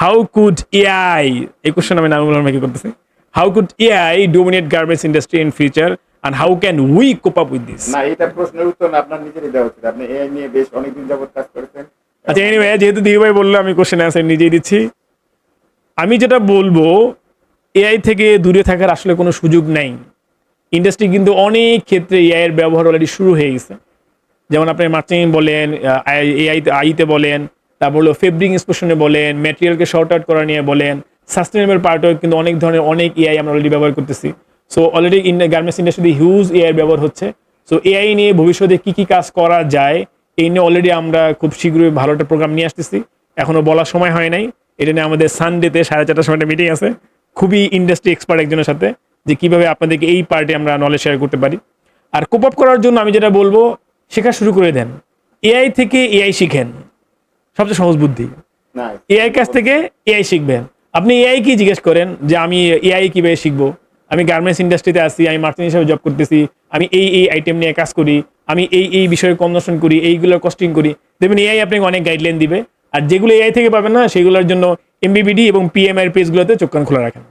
How could AI, এই question আমি নানুল ভাইকে করতেছি। How could AI dominate garments industry in future and how can we cope up with this? না, এটা প্রশ্নের উত্তর না, আপনার নিজেরই দেওয়া উচিত। আপনি এআই নিয়ে বেশ অনেকদিন যাবত কাজ করেছেন। আচ্ছা, এনিওয়ে, যেহেতু দিদি ভাই বললো আমি কোশ্চেন অ্যান্সার নিজেই দিচ্ছি। আমি যেটা বলবো, এআই থেকে দূরে থাকার আসলে কোনো সুযোগ নাই। ইন্ডাস্ট্রি কিন্তু অনেক ক্ষেত্রে এআই এর ব্যবহার অলরেডি শুরু হয়ে গেছে। যেমন আপনি মার্চেন্টিং বলেন, আইতে বলেন, তারপর হলো ফেব্রিক ইন্সপেকশনে বলেন, ম্যাটেরিয়ালকে শর্ট আউট করা নিয়ে বলেন, সাস্টেনেবল পার্টও কিন্তু অনেক ধরনের অনেক এআই আমরা অলরেডি ব্যবহার করতেছি। সো অলরেডি গার্মেন্টস ইন্ডাস্ট্রিতে হিউজ এআই ব্যবহার হচ্ছে। সো এআই নিয়ে ভবিষ্যতে কি কি কাজ করা যায় এই নিয়ে অলরেডি আমরা খুব শীঘ্রই ভালো একটা প্রোগ্রাম নিয়ে আসতেছি। এখনো বলার সময় হয় নাই। এটা নিয়ে আমাদের সানডেতে 4:30টার সময় একটা মিটিং আছে, খুবই ইন্ডাস্ট্রি এক্সপার্ট একজনের সাথে, যে কিভাবে আপনাদেরকে এই পার্টে আমরা নলেজ শেয়ার করতে পারি। আর কোপ আপ করার জন্য আমি যেটা বলবো, শেখা শুরু করে দেন। এআই থেকে এআই শিখেন, সবচেয়ে সহজ বুদ্ধি। না, এআই কাছ থেকে এআই শিখবেন। আপনি এআই কি জিজ্ঞেস করেন যে আমি এআই কিভাবে শিখবো, আমি গার্মেন্টস ইন্ডাস্ট্রিতে আছি, আমি মার্চেন্ট হিসেবে জব করতেছি, আমি এই আইটেম নিয়ে কাজ করি, আমি এই বিষয়ে কনভার্সন করি, এইগুলোর কস্টিং করি, দেখবেন এআই আপনাকে অনেক গাইডলাইন দিবে। আর যেগুলো এআই থেকে পাবেন না, সেগুলোর জন্য এমবিবিডি এবং পিএমআই এর পেজগুলোতে চোখ কান খোলা রাখেন।